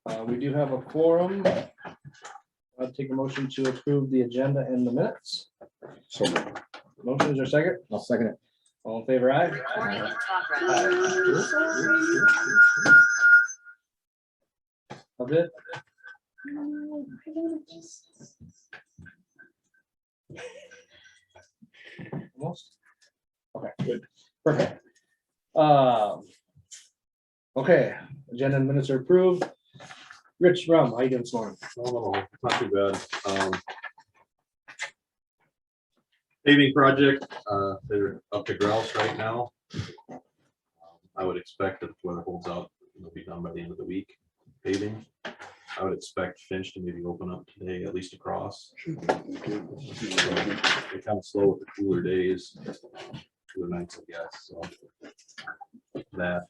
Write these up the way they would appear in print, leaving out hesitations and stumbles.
We do have a quorum. I'll take a motion to approve the agenda and the minutes. So Motion, is there a second? I'll second it. All in favor, aye? Recording in progress. Of it? Almost? Okay, good. Perfect. Okay, agenda and minutes are approved. Rich Rum, how you doing this morning? Oh, not too bad. Paving project, they're up to grouse right now. I would expect that if weather holds out, it'll be done by the end of the week. Paving, I would expect Finch to maybe open up today, at least across. They're kind of slow with the cooler days, cooler nights, I guess, so. That,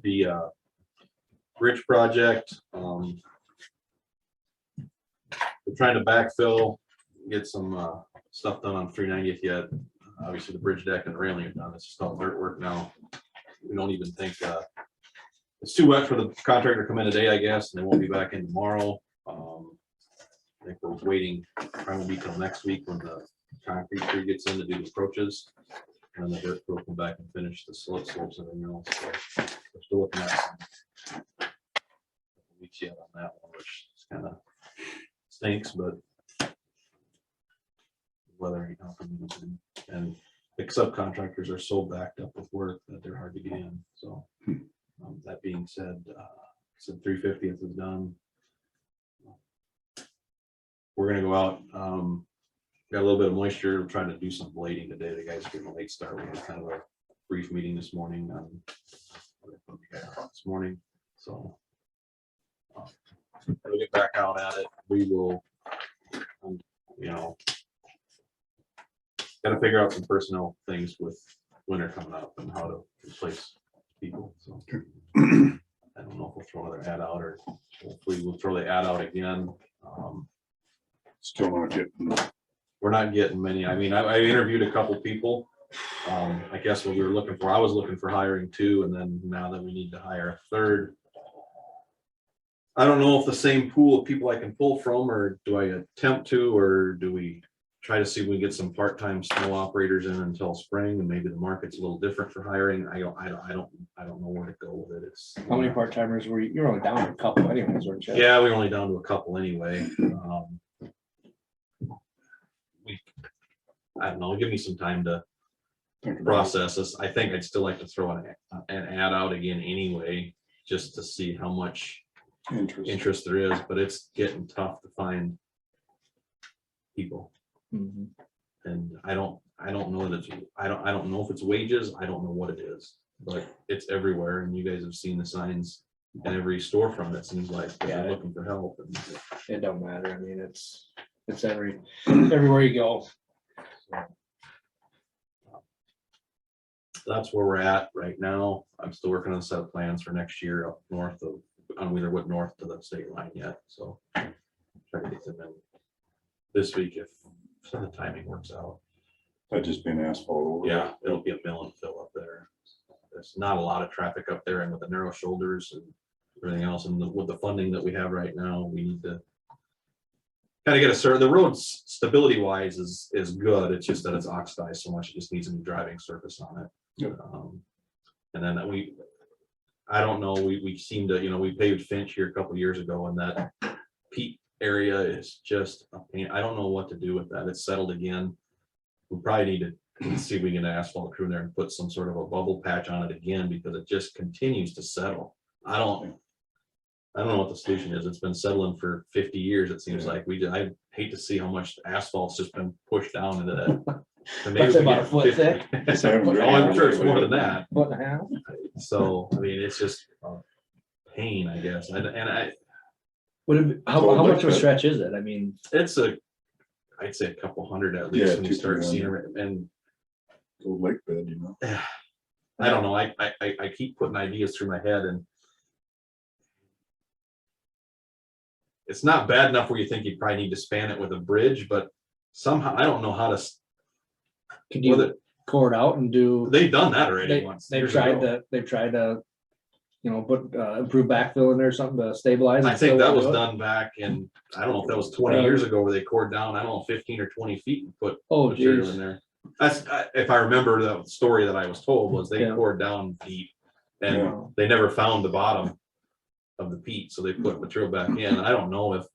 the bridge project, they're trying to backfill, get some stuff done on 390th yet. Obviously, the bridge deck and railing are done. It's just all dirt work now. We don't even think it's too wet for the contractor to come in today, I guess, and they won't be back in tomorrow. I think we're waiting, probably till next week when the concrete crew gets in to do the approaches. And then the dirt crew will come back and finish the slopes and everything else. So we're still looking at some weeks yet on that one, which is kind of stinks, but weather ain't helping anything. And the subcontractors are so backed up with work that they're hard to get in. So that being said, 350th is done. We're gonna go out. Got a little bit of moisture. We're trying to do some blading today. The guys are getting a late start. We had kind of a brief meeting this morning. This morning, so we'll get back out at it. We will, got to figure out some personnel things with winter coming up and how to replace people. So I don't know if we'll throw another ad out or hopefully we'll throw the ad out again. Still not getting. We're not getting many. I mean, I interviewed a couple people. I guess what we were looking for, I was looking for hiring two, and then now that we need to hire a third. I don't know if the same pool of people I can pull from, or do I attempt to, or do we try to see if we can get some part-time snow operators in until spring, and maybe the market's a little different for hiring. I don't know where to go with it. It's How many part-timers were you? You're only down to a couple anyways, weren't you? yeah, we're only down to a couple anyway. I don't know, give me some time to process this. I think I'd still like to throw an ad out again anyway, just to see how much interest there is, but it's getting tough to find people. Mhm. And I don't know that I don't know if it's wages. I don't know what it is, but it's everywhere, and you guys have seen the signs in every storefront. It seems like they're looking for help. And It don't matter. I mean, it's everywhere you go. that's where we're at right now. I'm still working on a set of plans for next year up north of, I don't either went north to the state line yet, so try to get them in this week if the timing works out. That just been asphalt over. Yeah, it'll be a mill and fill up there. There's not a lot of traffic up there, and with the narrow shoulders and everything else, and with the funding that we have right now, we need to kind of get the road stability wise is good. It's just that it's oxidized so much, it just needs a new driving surface on it. Yep. And then I don't know, we seem to, we paved Finch here a couple years ago, and that peak area is just a pain. I don't know what to do with that. It's settled again. We probably need to see if we can get an asphalt crew in there and put some sort of a bubble patch on it again, because it just continues to settle. I don't know what the solution is. It's been settling for 50 years. It seems like I hate to see how much asphalt's just been pushed down into that. And maybe That's we about get a foot 50 thick. Oh, I'm sure it's more than that. Foot and a half. So, I mean, it's just a pain, I guess. And How much of a stretch is it? I mean, I'd say a couple hundred at least when you start seeing it. And Old lake bed, I don't know. I keep putting ideas through my head, and it's not bad enough where you think you probably need to span it with a bridge, but somehow I don't know how to. could you core it out and do? They've done that already once. They've tried to put improved backfill in there or something to stabilize it? I think so that we'll was do it? done back in, I don't know if that was 20 years ago where they cored down, I don't know, 15 or 20 feet and put Oh, material geez. in there. That's, if I remember the story that I was told was they Yeah. cored down deep and Yeah. they never found the bottom of the peat, so they put material back in. I don't know if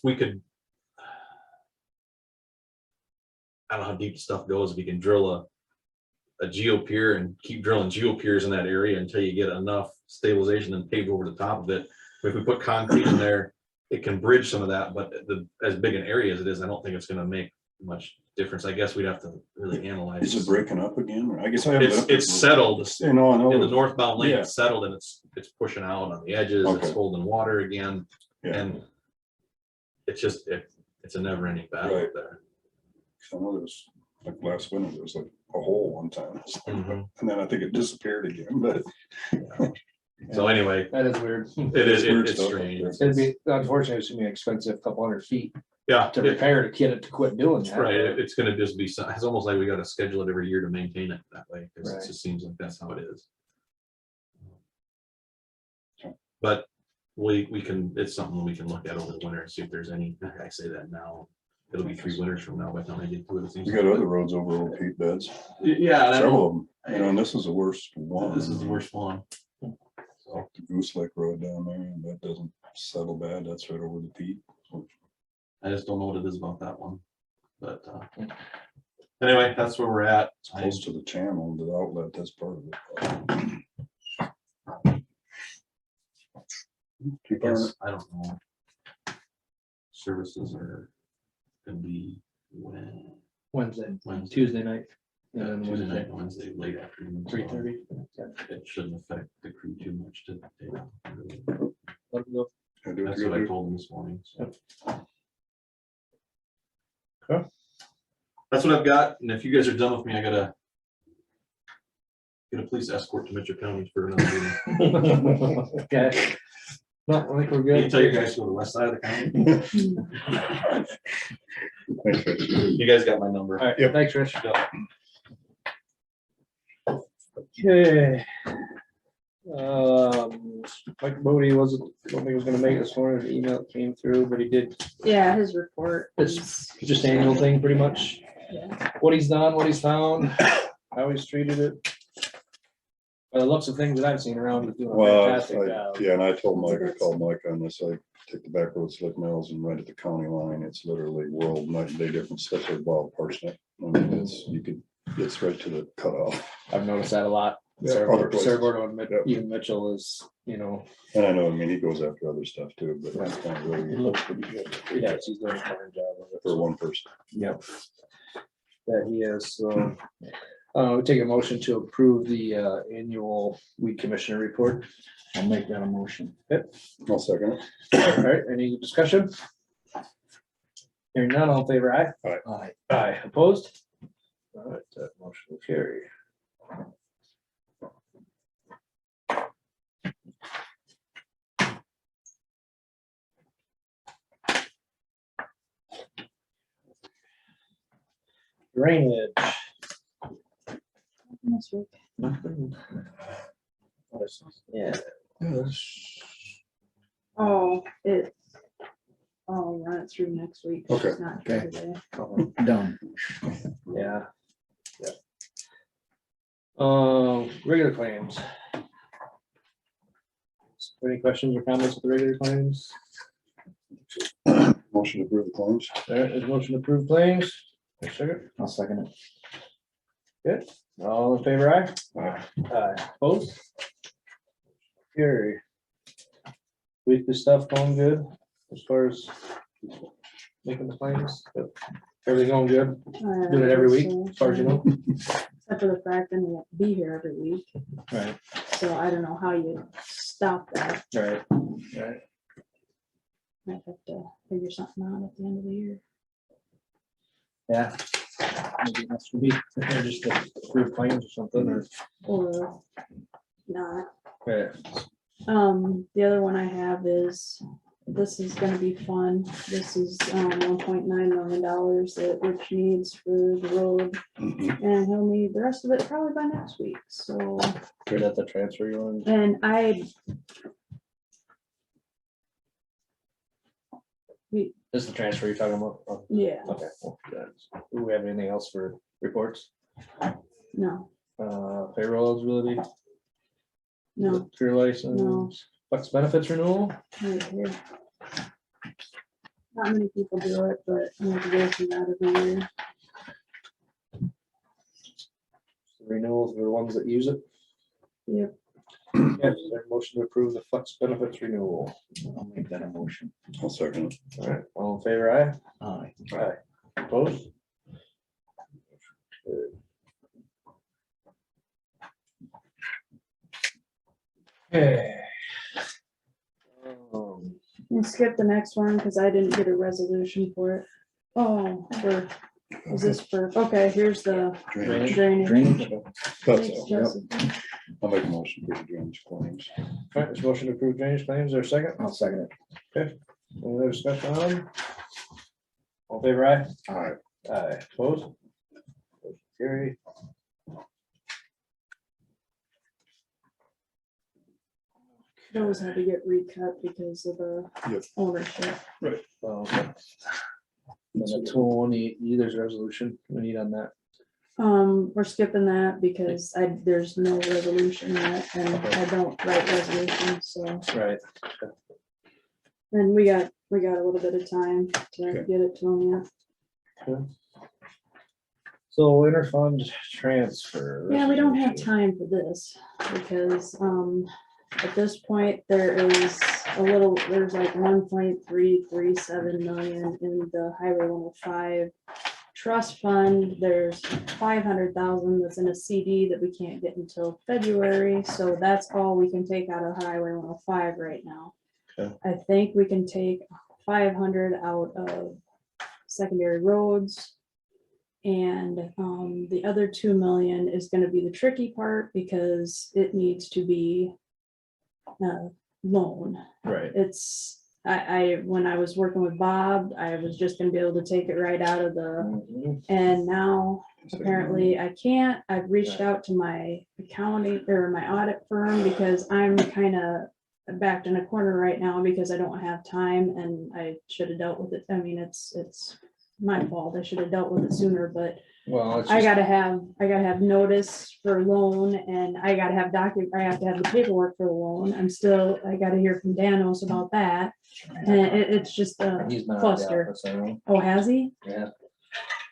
we could, I don't know how deep the stuff goes, if you can drill a geopier and keep drilling geopiers in that area until you get enough stabilization and pave over the top of it. If we put concrete in there, it can bridge some of that, but as big an area as it is, I don't think it's gonna make much difference. I guess we'd have to really analyze. Is it breaking up again? Or I guess I haven't. been up there It's for- settled. You know, I know. In the northbound lane, Yeah. it's settled and it's pushing out on the edges, it's Okay. holding water again, Yeah. and it's just, it's a never ending battle Right. up there. I know there was, like last winter, there was like a hole one time. Mhm. And then I think it disappeared again, but So anyway, That is weird. it's weird it's stuff up strange. there. It'd be, unfortunately, it's gonna be expensive, couple $100 Yeah, to repair to get it to quit doing that. right. It's gonna just be, it's almost like we gotta schedule it every year to maintain it that way, because it Right. just seems like that's how it is. Okay. But we can, it's something we can look at over the winter and see if there's any, I say that now, it'll be 3 winters from now by the time I get to it. It seems we got like. other roads over old peat beds, Yeah, and I several know of them, and this is the worst one. this is the worst one. So, The Goose Lake Road down there, and that doesn't settle bad, that's right over the peat. I just don't know what it is about that one, but anyway, that's where we're at. Close to the channel, the outlet, that's part of it. Keep on Yes, I don't know. Services are gonna be when, Wednesday, Wednesday. Tuesday night. And Yeah, then Tuesday Wednesday, night, Wednesday, late afternoon. 3:30. It shouldn't affect the crew too much to take. Let them go. I do it That's what I together. told them this morning. So. Okay. That's what I've got, and if you guys are done with me, I gotta get a police escort to Mitchell County for another meeting. Okay. No, I think we're Can you good. tell your guys to go to the west side of the county? Thanks, Rich. You guys got my number. All right, Yep. thanks, Rich. Yeah. Okay. Mike Bodie wasn't, I don't think he was gonna make it this morning, the email came through, but he did, Yeah, his report. it's just annual thing, pretty much. Yeah. What he's done, what he's found, how he's treated it. By the looks of things that I've seen around, he's doing a Well, fantastic job. yeah, and I told Mike, I called Mike on this, I take the back road slip mills and right at the county line, it's literally world, night and day difference, especially wild parsnip. I mean, it's right to the cutoff. I've noticed that a lot. Yeah, other places. Cerberto and Yep. even Mitchell is, And I know, I mean, he goes after other stuff too, but it's kind of he really looks pretty good. Yeah, he's doing a fine job of it. for one person. Yep. That he is, so, we take a motion to approve the annual weed commissioner report. I'll make that a motion. I'll second it. All right, any discussion? Hearing none, all in favor, aye? Aye. Aye, opposed? All right, that motion will carry. Drainage. This week. Yeah. Oh, I'll run it through next week. Okay. It's not Okay. today. Done. Yeah. Yeah. Regular claims. Any questions or comments with the regular claims? Motion to approve the claims. All right, there's a motion to approve claims. Second. I'll second it. Good. All in favor, aye? Aye. Aye. Opposed? Carry. Weekly stuff going good as far as making the claims? Yep. Everything going good? Doing it every week, as far as you know? Except for the fact that I won't be here every week, Right, so I don't know how you stop that. right, right. Might have to figure something out at the end of the year. Yeah. Maybe that's to be, or just to approve claims or something, or. Or not. Right. The other one I have is this is gonna be fun. This is $1.9 million that Rich needs for the road, Mhm. and he'll need the rest of it probably by next week, so. Sure that the transfer you want. And This is the transfer you're talking about? Oh, yeah, okay. Well, that's- Do we have anything else for reports? no, Payroll eligibility, no, liquor license, flex benefits renewal? right here. Not many people do it, but I have to go through that every year. Renewals are the ones that use it. Yep, Yes, is there a motion to approve the flex benefits renewal. I'll make that a motion. I'll second it. All right, all in favor, aye? Aye. Aye. Opposed? Okay. we'll skip the next one because I didn't get a resolution for it. Oh, is this for, okay, here's the Drainage. drainage. Drainage. That's Thanks, all, yep. Jesse. I'll make a motion for the drainage claims. All right, this motion to approve drainage claims, there a second? I'll second it. Any other discussion on them? All in favor, aye? Aye. Aye. Opposed? Motion carried. Those had to get recut because of the Yep. ownership. Okay. And the 20, there's a resolution we need on that. We're skipping that because there's no resolution yet, and I don't write resolutions, so. Right. And we got a little bit of time to Okay. get it to them yet. So interfund transfer. Yeah, we don't have resolution. time for this because, at this point, there's like 1.337 million in the Highway 105 trust fund. There's 500,000 that's in a CD that we can't get until February, so that's all we can take out of Highway 105 right now. Okay. I think we can take 500 out of secondary roads. And the other 2 million is gonna be the tricky part because it needs to be loan. Right. When I was working with Bob, I was just gonna be able to take it right out of the, Mhm. and now apparently I can't. I've reached out to my accounting or my audit firm because I'm kind of backed in a corner right now because I don't have time and I should have dealt with it. I mean, it's my fault. I should have dealt with it sooner, but Well, it's I just, gotta have notice for loan and I have to have the paperwork for the loan. I gotta hear from Danos about that. And it's just a he's been out of the cluster. office, I know. Oh, has he? Yeah.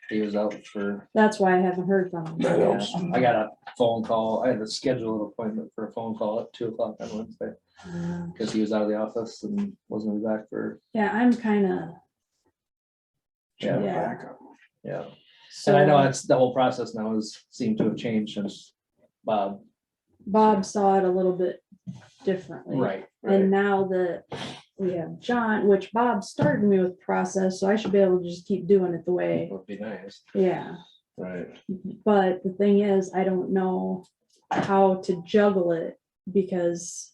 He was out for, That's why I haven't heard from him. That helps. I got a phone call. I had to schedule an appointment for a phone call at 2 o'clock on Wednesday. Because he was out of the office and wasn't gonna be back for, Yeah, I'm kinda, yeah, yeah. And I know So that's the whole process now has seemed to have changed since Bob. Bob saw it a little bit differently. Right. And now that we have John, which Bob started me with the process, so I should be able to just keep doing it the way, Would be nice. yeah. Right. But the thing is, I don't know how to juggle it because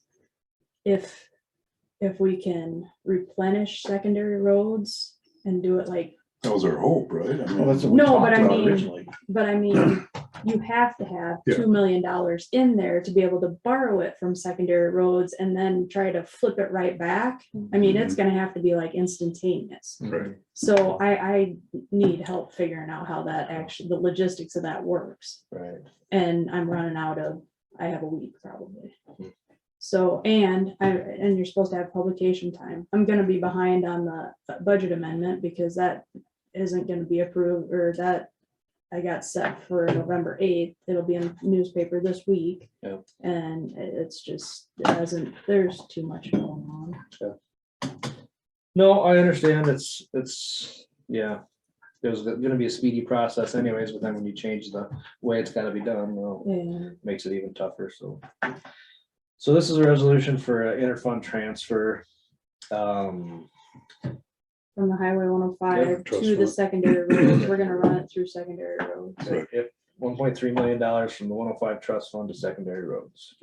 if we can replenish secondary roads and do it like, That was our hope, right? I mean, Well, that's what we No, talked but I about mean- originally. but I mean, you have to have Yeah. $2 million in there to be able to borrow it from secondary roads and then try to flip it right back. I mean, it's gonna have to be like instantaneous. Right. So I need help figuring out how that actually, the logistics of that works. Right. And I'm running out of, I have a week probably. Mhm. So, and you're supposed to have publication time. I'm gonna be behind on the budget amendment because that isn't gonna be approved, or that I got set for November 8th. It'll be in the newspaper this week. Yeah. And it's just, there's too much going on. No, I understand. Yeah. There's gonna be a speedy process anyways, but then when you change the way it's gotta be done, well, Yeah. makes it even tougher, so. So this is a resolution for interfund transfer. From the Highway 105 trust to the fund. secondary roads. We're gonna run it through secondary roads. Right. Yep, $1.3 million from the 105 trust fund to secondary roads.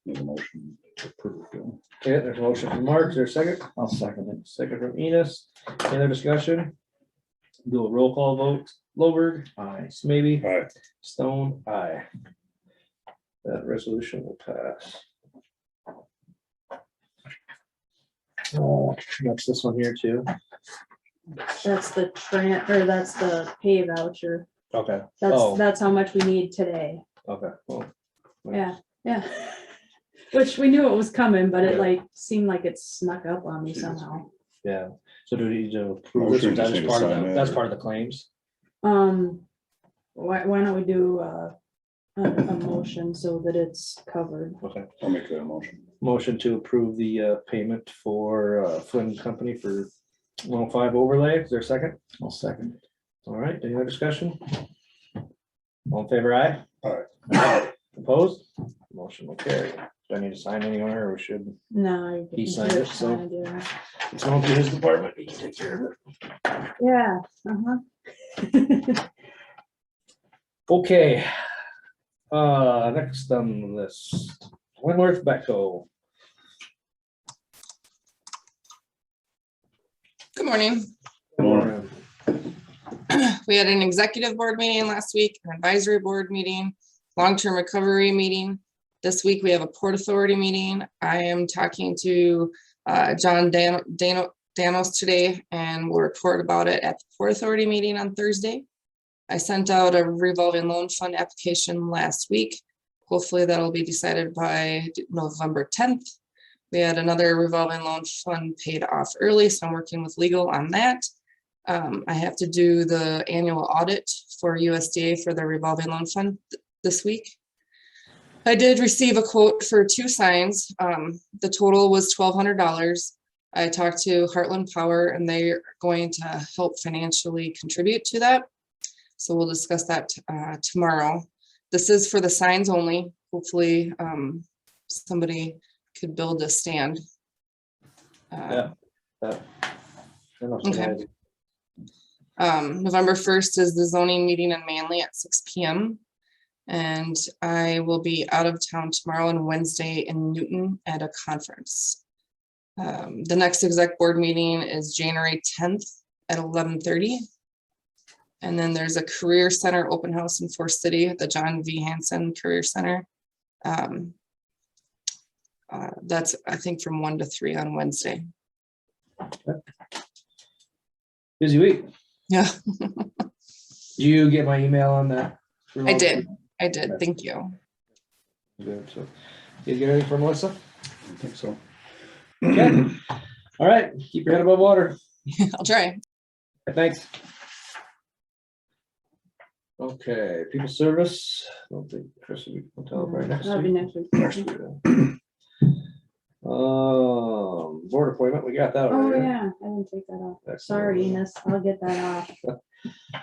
Need a motion to approve. Okay, there's a motion from Mark, is there a second? I'll second it. Second from Enos, any other discussion? Do a roll call vote, Lowberg, Aye. maybe, Aye. Stone, aye. That resolution will pass. That's this one here too. That's the that's the pay voucher. Okay. That's, Oh. that's how much we need today. Okay, well. Yeah, yeah. Which we knew it was coming, but it Yeah. like seemed like it snuck up on me somehow. Yeah, so do we need to approve this, or Motion, just that's need to part of sign the, that, that's or- part of the claims? Why don't we do a motion so that it's covered? Okay, I'll make that motion. motion to approve the payment for Flynn Company for 105 overlay, is there a second? I'll second. All right, any other discussion? All in favor, aye? Aye. Opposed? Motion will carry. Do I need to sign anywhere, or should, No. He you signed can it, so- sign it, yeah. it's going to his department, he can take care of it. Yeah, uh-huh. Okay. Next on the list, Winworth Becko. Good morning. Morning. We had an executive board meeting last week, an advisory board meeting, long-term recovery meeting. This week we have a Port Authority meeting. I am talking to John Danos today, and we'll report about it at the Port Authority meeting on Thursday. I sent out a revolving loan fund application last week. Hopefully that'll be decided by November 10th. We had another revolving loan fund paid off early, so I'm working with legal on that. I have to do the annual audit for USDA for the revolving loan fund this week. I did receive a quote for 2 signs. The total was $1,200. I talked to Heartland Power, and they're going to help financially contribute to that. So we'll discuss that tomorrow. This is for the signs only. Hopefully somebody could build a stand. Yeah. Okay. November 1st is the zoning meeting in Manly at 6 p.m. And I will be out of town tomorrow and Wednesday in Newton at a conference. The next exec board meeting is January 10th at 11:30. And then there's a career center open house in Forest City at the John V. Hansen Career Center. That's, I think, from 1 to 3 on Wednesday. Busy week. Yeah, Do you get my email on that? I did. Thank you. Good, so, you get anything from Melissa? I think so. Okay. All right, keep your head above water. I'll try. Thanks. Okay, people service, I don't think Chris will be, we'll tell right next That'll be week. next week. Next week. Board appointment, we got that Oh, already. yeah, I didn't take that off. Excellent. Sorry, Enos, I'll get that off.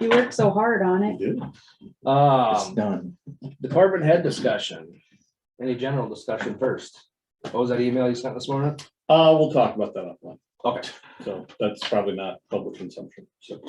You worked so hard on it. Did. It's done. Department head discussion. Any general discussion first? What was that email you sent this morning? We'll talk about that offline, Okay. so that's probably not public consumption, so.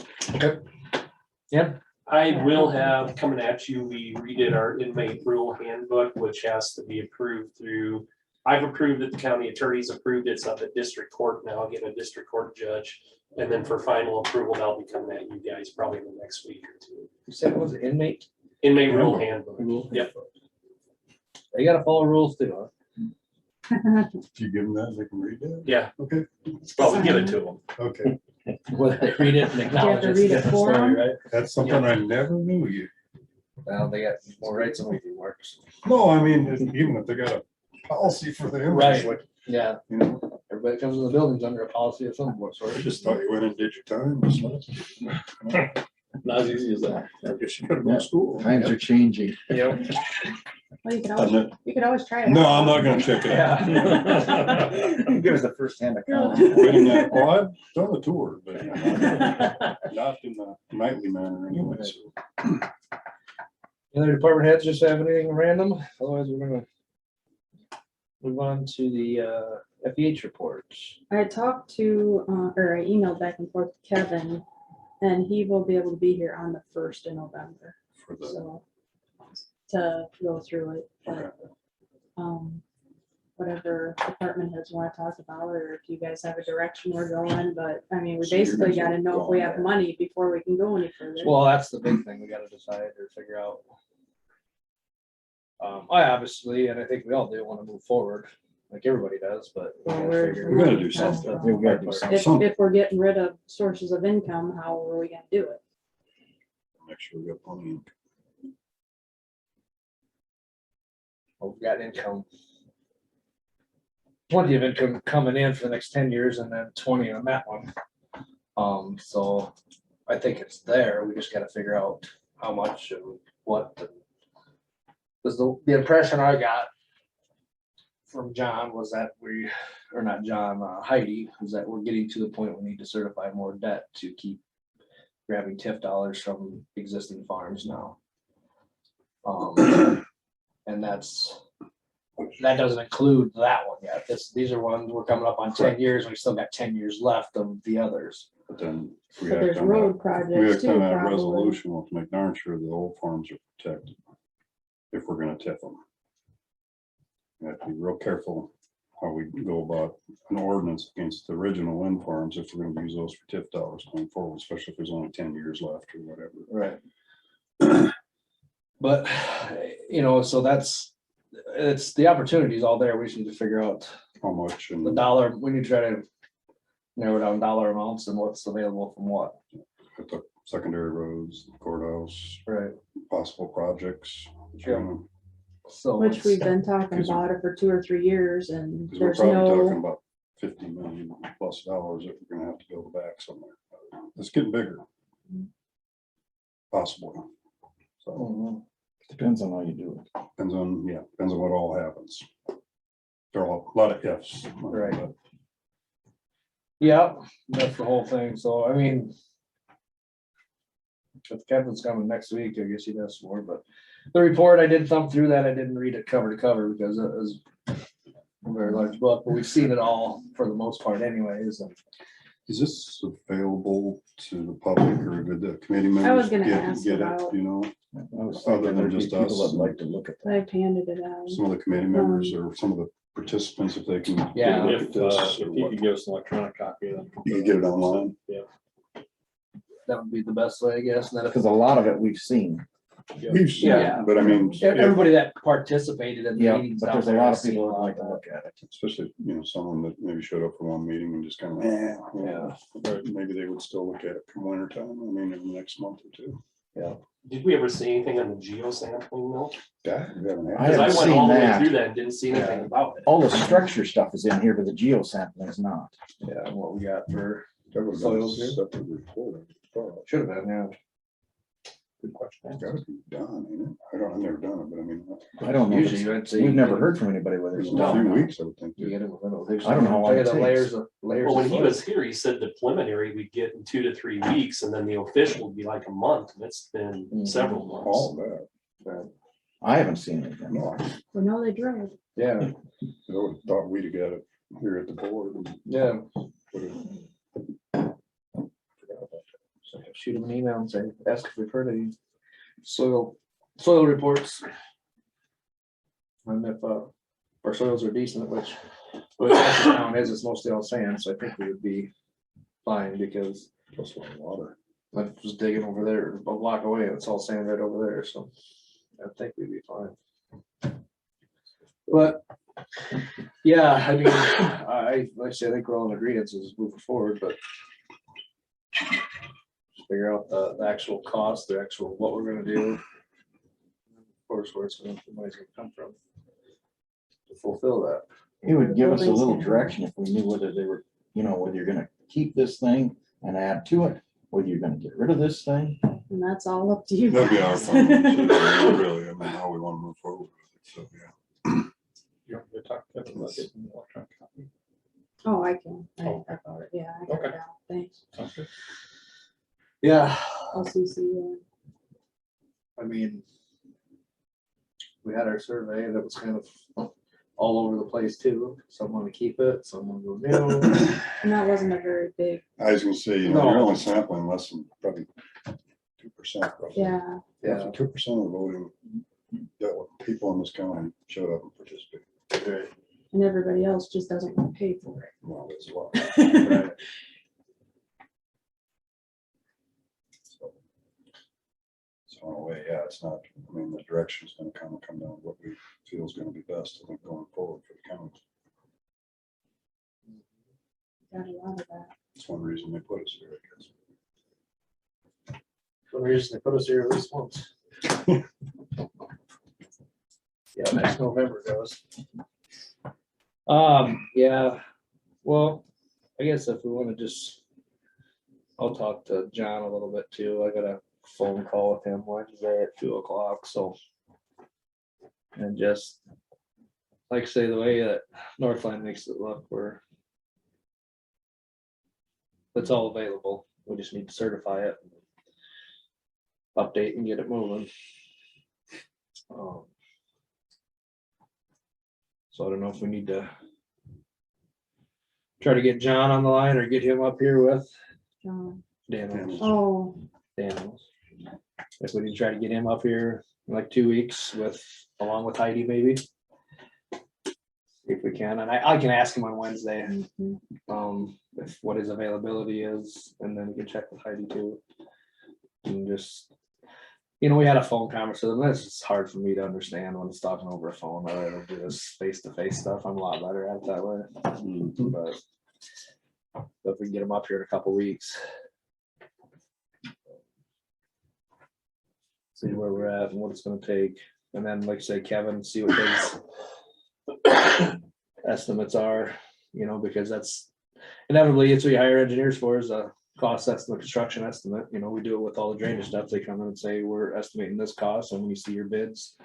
Yeah, I will have coming at you, we redid our inmate rule handbook, which has to be approved through, I've approved it, the county attorney's approved it, it's up at district court now, getting a district court judge. And then for final approval, that'll be coming at you guys probably in the next week or 2. you said it was an inmate? Inmate rule handbook. Yep. They gotta follow rules too, If you give them that, they can read that? Yeah, Okay, well, we give it to them. okay. huh? Whether they read it and acknowledge to it's a read it different for story, them? right? That's something I never knew you. Well, they got more rights than we do, Marcus. No, I mean, even if they got a policy for the inmates, like, Yeah, you know, everybody comes in the buildings under a policy of some sort. I just thought you went and did your time. just left. Not as easy as that. I guess you gotta go to school. Times are changing. Yep. Well, you could I'm always, not- you could always try it. No, out. I'm not gonna check it out. Yeah. Give us the first hand account. Waiting that- Well, I've done the tour, but not in the nightly manner anyway, so. Any other department heads just have anything random? Otherwise, we're gonna move on to the FEH reports. I talked to, or I emailed back and forth to Kevin, and he will be able to be here on the 1st of November, For the, so to go through it. okay. But whatever department heads want to talk about, or if you guys have a direction we're going, but I mean, we So you're basically gonna gotta know if we go on have there. money before we can go any further. Well, that's the big thing we gotta decide or figure out. I obviously, and I think we all do wanna move forward, like everybody does, but. we gotta Well, figure- We gotta do Yeah. something. Yeah, we gotta do something. If we're getting rid of sources of income, how are we gonna do it? Make sure we got plenty. We've got income. Plenty of income coming in for the next 10 years and then 20 on that one. So I think it's there. We just gotta figure out how much and what. Cause the impression I got from John was that or not John, Heidi, was that we're getting to the point we need to certify more debt to keep grabbing TIF dollars from existing farms now. And that doesn't include that one yet. These are ones, we're coming up on 10 years, we still got 10 years left of the others. But then if we But act there's on road that, projects we act too, on that probably. resolution, we'll have to make darn sure the old farms are protected. If we're gonna TIF them. We have to be real careful how we go about an ordinance against the original wind farms if we're gonna use those for TIF dollars going forward, especially if there's only 10 years left or whatever. Right. But, so it's the opportunities all there. We just need to figure out How much and. the dollar, we need to try to narrow down dollar amounts and what's available from what. At the secondary roads, courthouse, Right. possible projects. Yeah. So. Which we've been talking Because- about it for 2 or 3 years and Because we're there's probably talking no, about $50 million plus dollars that we're gonna have to build back somewhere. It's getting bigger. Possibly. So Mhm. Depends on how you do it. depends on what all happens. There are a lot of ifs. Right. but Yeah, that's the whole thing. So, I mean, if Kevin's coming next week, I guess he does more, but the report, I did thumb through that. I didn't read it cover to cover because it was a very large book, but we've seen it all for the most part anyways. And Is this available to the public or did the committee members? I was gonna ask get it, about- you know, I was Other thinking than there'd be just people us. that'd like to look at that. I've handed it out. some of the committee members or some of the participants, if they can. Yeah. look at If this if or you what. could give us an electronic copy, then. You can get it online. that would be the best way, I guess. And then if Because a lot of it we've seen. We've seen Yeah. it, but I mean, everybody that participated in the Yeah, meetings. but down there's a there, lot I've of seen people a that lot like of to that. look at it. especially, someone that maybe showed up for one meeting and just kind of, maybe they would still look at it from winter time, I mean, in the next month or two. Did we ever see anything on the geo sampling though? Yeah. we haven't had- I Because I haven't went seen all the way that. through that and didn't see anything about it. All the structure stuff is in here, but the geo sampling is not. Yeah, and what we got for, That was Soils a here? separate report, I thought. should have been, yeah. Good question. It's gotta be done, ain't it? I've never done it, but I mean, I don't know. if Usually, it's- I'd say. We've never heard from anybody whether it's in a done few or not. weeks, I would think. You get it within a- I don't know how long it The takes. layers of Well, when he soil. was here, he said the preliminary we'd get in 2 to 3 weeks and then the official would be like a month. And it's been Mhm. several All months. that, I haven't seen anything. no, We know they drove. Yeah, I would have thought we'd have got it here at the board. and yeah. put it- So shoot them an email and say, ask if we've heard any soil reports. And if our soils are decent, which this town is, it's mostly all sand, so I think we would be fine because Plus a lot of water. I was digging over there, a block away, and it's all sand right over there, so I think we'd be fine. But, yeah, I mean, like I say, I think we're all in agreement is moving forward, but figure out the actual cost, the actual, what we're gonna do. Of course, where it's gonna, the money's gonna come from to fulfill that. It would give us a little direction if we knew whether they were, whether you're gonna keep this thing and add to it, whether you're gonna get rid of this thing. And that's all up to you. That'd be our guys. problem, really, I mean, how we want to move forward with it, so, yeah. You want me to talk to them about getting an electronic copy? Oh, I can. Oh. I got it. Yeah, I got it Okay. down. Thanks. Sounds good. Yeah, I'll CC you. I mean, we had our survey that was kind of all over the place too. Some want to keep it, some want to go new. And that wasn't a very big, I was gonna say, you're No. only sampling less than probably 2%. yeah. Yeah. 2% of voting, that were people in this county showed up and participated. and everybody else just doesn't want to pay for Well, as well. it. So in a way, yeah, it's not, I mean, the direction's gonna kind of come down to what we feel is gonna be best, I think, going forward for the county. Got a lot of that. That's one reason they put us here, I guess. For the reason they put us here at least once. Yeah, next November goes. Yeah, well, I guess if we wanna just, I'll talk to John a little bit too. I got a phone call with him Wednesday at 2 o'clock, so. And just, like I say, the way that Northland makes it look, it's all available. We just need to certify it. Update and get it moving. So I don't know if we need to try to get John on the line or get him up here with John. Daniels. Oh, Daniels. If we can try to get him up here in like 2 weeks along with Heidi maybe. If we can, and I can ask him on Wednesday, mhm. if what his availability is, and then we can check with Heidi too. And just, we had a phone conversation, that's just hard for me to understand when it's talking over a phone. I rather do this face-to-face stuff, I'm a lot better at it that way. But if we can get him up here in a couple weeks. See where we're at and what it's gonna take, and then like I say, Kevin, see what his estimates are, because that's inevitably, it's what you hire engineers for, is a cost estimate, construction estimate. We do it with all the drainage stuff. They come in and say, we're estimating this cost, and when you see your bids,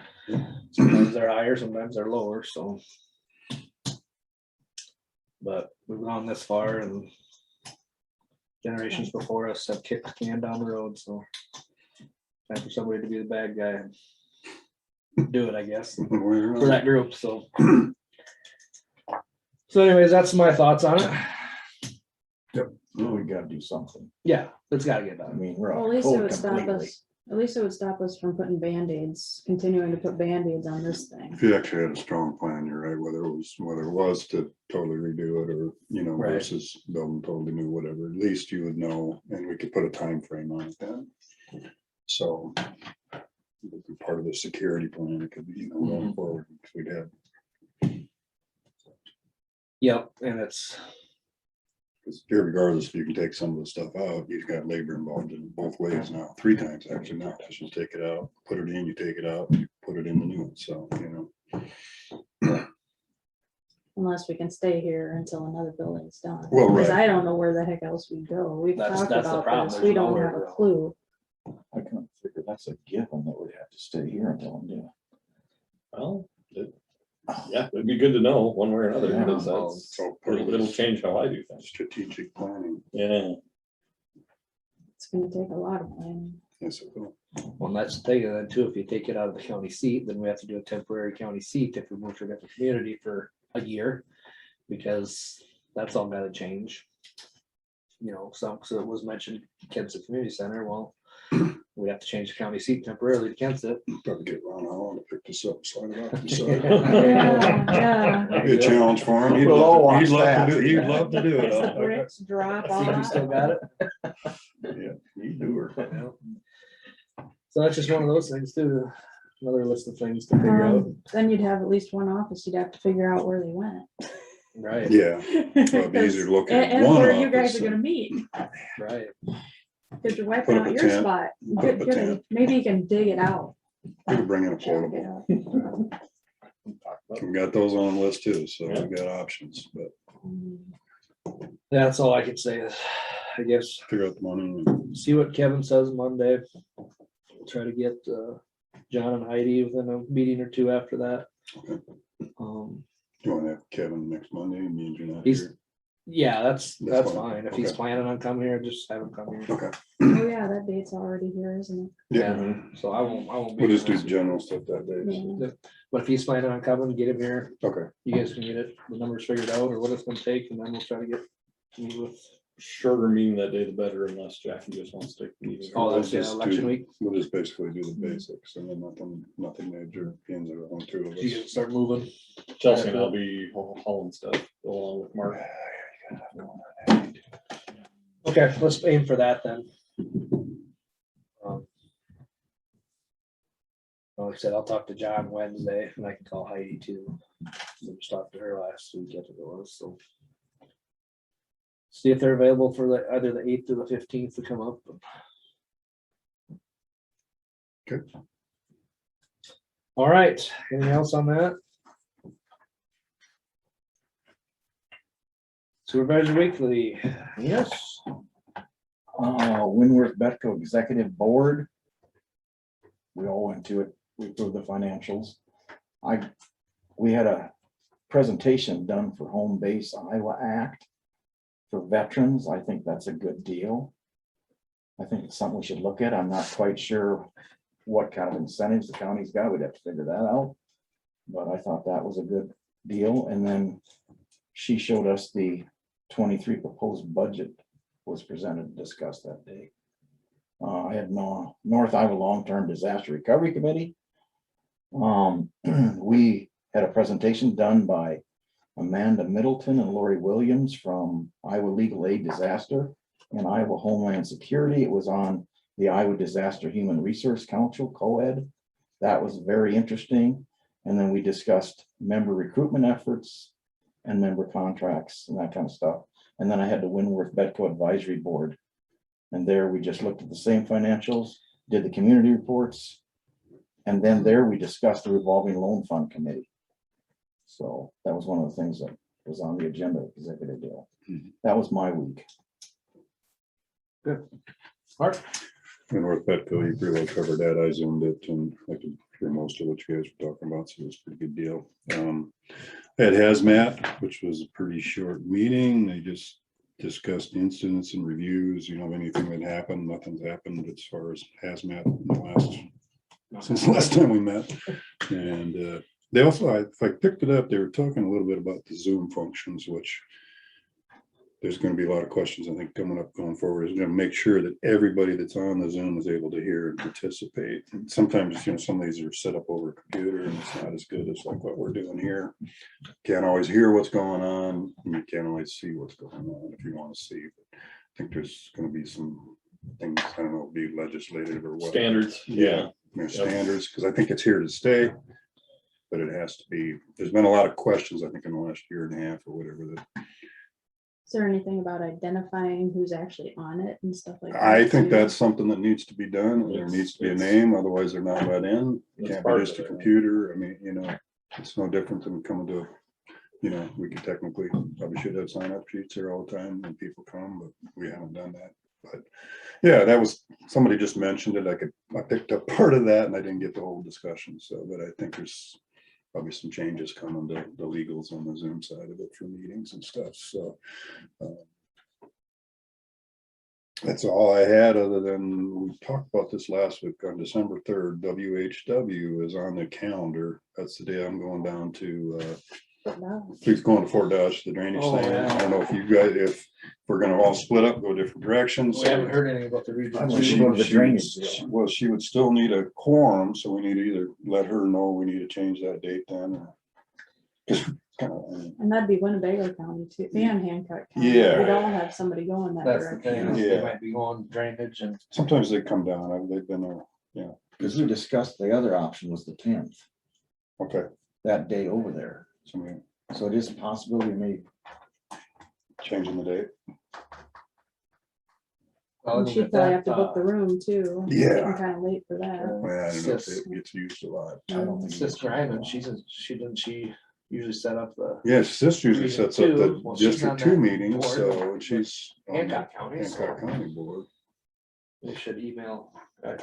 sometimes they're higher, sometimes they're lower, so. But we've gone this far, and generations before us have kicked the can down the road, so time for somebody to be the bad guy and do it, I guess, for that group, so. So anyways, that's my thoughts on it. We gotta do something. Yeah, it's gotta get I done. mean, we're Well, off at least it code would stop completely. us, at least it would stop us from putting Band-Aids, continuing to put Band-Aids on this thing. If you actually had a strong plan, you're right, whether it was to totally redo it or, Right. versus building totally new, whatever, at least you would know, and we could put a time frame on it then. So it would be part of the security plan, it could be, going forward, if we'd have, Yep, and it's, because regardless, if you can take some of the stuff out, you've got labor involved in both ways now, 3 times actually now, because you take it out, put it in, you take it out, you put it in the new one, so, Unless we can stay here until another building's done. Well, Because right. I don't know where the heck else we go. We've That's talked the about problem. this. There's We don't nowhere have to a go. clue. I kind of figure that's a given that we'd have to stay here until I'm doing. Well, yeah, it'd be good to know one way or another, Yeah, because well, that's, so part of it'll this change how I do things. strategic planning, Yeah. It's gonna take a lot of planning. yes, it will. well, that's the thing, and then too, if you take it out of the county seat, then we have to do a temporary county seat if we move to a different community for a year. Because that's all gotta change. So it was mentioned Kensett Community Center, well, we have to change the county seat temporarily to Kensett. Probably get Ron Holland to pick this up, slide it off the side. Yeah, That'd be a challenge for him. He'd We'll all love to watch do, he'd love to do As the it. bricks drop See if you off. still got it. Yeah, you do her. So that's just one of those things too, another list of things to figure out, Then you'd have at least one office. You'd have to figure out where they went. right, Yeah, it'd be easier to look at And one where you guys office are gonna and meet, right. because you're Put wiping up out a your tent. spot. Put up a Good- tent. Maybe you can dig it out. we could bring in a Check it portable. out. We got those on the list too, so we got options, but That's all I could say is, I guess, figure out the money. And see what Kevin says Monday. We'll try to get John and Heidi within a meeting or two after that. Okay. Um, you want to have Kevin next Monday and me and you not He's- here? Yeah, that's That's fine. fine. If he's Okay. planning on coming here, just have him come here. Okay. Oh, yeah, that date's already here, isn't Yeah, so I won't be. We'll just do here. general stuff that it? day. Yeah. But if he's planning on coming, get him here. Okay. You guys can get it, the numbers figured out or what it's gonna take, and then we'll try to meet with shorter meeting that day, the better, unless Jackie just wants to take the meeting. Oh, that's We'll the just election do- week. We'll just basically do the basics and then nothing major, ends of on two of You can us. start moving. Chelsea and I'll be hauling stuff along with Mark. Okay, let's aim for that then. Like I said, I'll talk to John Wednesday and I can call Heidi too. We just talked to her last week, I think it was, so. See if they're available for either the 8th or the 15th to come up. Good. All right, anything else on that? Supervisor Weekly, yes. Winworth Betco Executive Board. We all went to it, we approved the financials. We had a presentation done for Home Base Iowa Act for veterans. I think that's a good deal. I think it's something we should look at. I'm not quite sure what kind of incentives the county's got. We'd have to figure that out. But I thought that was a good deal. And then she showed us the 23 proposed budget was presented and discussed that day. I had North Iowa Long-Term Disaster Recovery Committee. We had a presentation done by Amanda Middleton and Lori Williams from Iowa Legal Aid Disaster and Iowa Homeland Security. It was on the Iowa Disaster Human Resource Council, COED. That was very interesting. And then we discussed member recruitment efforts and member contracts and that kind of stuff. And then I had the Winworth Betco Advisory Board. And there we just looked at the same financials, did the community reports. And then there we discussed the revolving loan fund committee. So that was one of the things that was on the agenda, executive deal. That was my week. Good. Mark? And North Petco, you pretty well covered that. I zoomed it and I could hear most of what you guys were talking about, so it was a pretty good deal. I had hazmat, which was a pretty short meeting. They just discussed incidents and reviews, of anything that happened. Nothing's happened as far as hazmat since the last time we met. And they also, if I picked it up, they were talking a little bit about the Zoom functions, which there's going to be a lot of questions, I think, coming up going forward. Is going to make sure that everybody that's on the Zoom is able to hear and participate. And sometimes, some of these are set up over a computer and it's not as good as like what we're doing here. Can't always hear what's going on. And you can't always see what's going on if you want to see. But I think there's going to be some things, I don't know, be legislative or what. Standards, yeah. Standards, because I think it's here to stay. But it has to be, there's been a lot of questions, I think, in the last year and a half or whatever that. Is there anything about identifying who's actually on it and stuff like that? I think too? that's something that needs to be done. And there needs to be a name, otherwise they're not let in. It That's can't part be of just a it, computer. I mean, it's no different than coming to, we could technically, probably should have sign up sheets here all the time when people come, but we haven't done that. But yeah, that was, somebody just mentioned it. I picked up part of that and I didn't get the whole discussion. So, but I think there's probably some changes coming to the legals on the Zoom side of it for meetings and stuff. So that's all I had, other than we talked about this last week on December 3rd. WHW is on the calendar. That's the day I'm going down to, please going to Fort Dodge, the drainage Oh, thing. yeah. I don't know if you guys, if we're gonna all split up, go different directions. We haven't heard anything about the region. I want you to go to the drainage deal. Well, she would still need a quorum, so we need to either let her know we need to change that date then, or. And that'd be Winnebago County too, and Hancock County. Yeah. We'd all have somebody going that That's the direction. thing, Yeah. they might be going drainage and. Sometimes they come down, they've been there, Because we discussed the other option was the 10th, okay, that day over there. so we So it is a possibility maybe. changing the date. And she'd probably have to book the room too. Yeah. Getting kind of late for that. Well, I don't know if it gets used a lot. I don't think. Sis Griman, she usually set up the Yeah, sis usually sets up the Well, she's District on 2 that meetings, board so and she's. on the Hancock County. so Hancock County Board. We should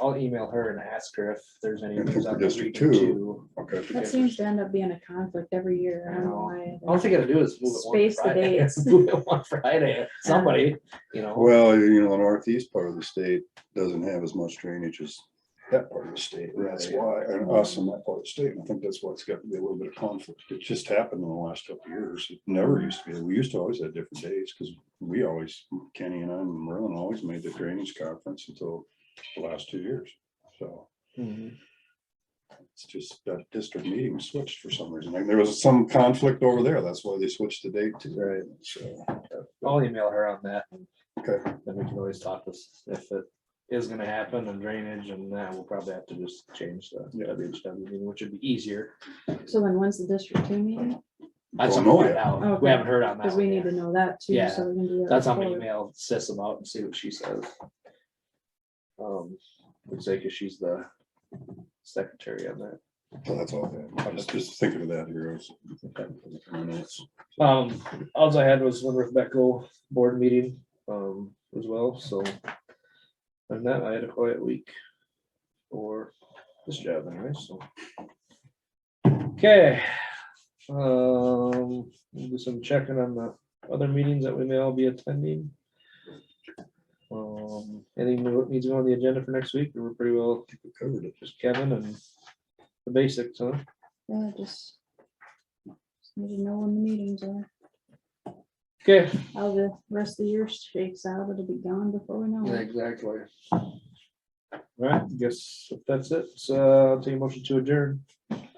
I'll email her and ask her if there's any. And news for on the District region 2. too. Okay. That seems to end up being a conflict every year. I don't know why. All they gotta do is move it one Space the Friday. dates. Move it one Friday, somebody, Well, the northeast part of the state doesn't have as much drainage as that part of the state. And that's why, and us in that part of the state, and I think that's why it's got to be a little bit of conflict. It just happened in the last couple of years. It never used to be. We used to always have different days because we always, Kenny and I and Merlin always made the drainage conference until the last 2 years. So it's just that district meeting switched for some reason. Like there was some conflict over there. That's why they switched the date to. Right. So, I'll email her on that. okay. Then we can always talk this, if it is gonna happen and drainage and that, we'll probably have to just change the WHW meeting, which would be easier. So then when's the District 2 meeting? That's Don't something know to yet. find out. Okay. We haven't heard on that. Because we one need yet. to know that too, Yeah. so we can do that. That's on my before. email, Sis about and see what she says. Would say, cause she's the secretary on that. So that's all. I was just thinking of that here. Alls I had was Winworth Beckel board meeting, as well, so. And that, I had a quiet week for this job anyway, so. Okay. We'll do some checking on the other meetings that we may all be attending. Anything that needs to go on the agenda for next week, or we're pretty well covered it, just Kevin and the basics, huh? Yeah, just need to know when the meetings are. Okay. How the rest of the year shakes out, it'll be gone before we know Yeah, it. exactly. All right, guess if that's it, so I'll take a motion to adjourn.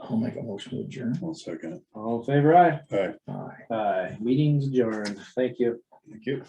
I'll make a motion to adjourn. 1 second. All in favor, aye? All right. Aye. Aye, meeting's adjourned. Thank you. Thank you.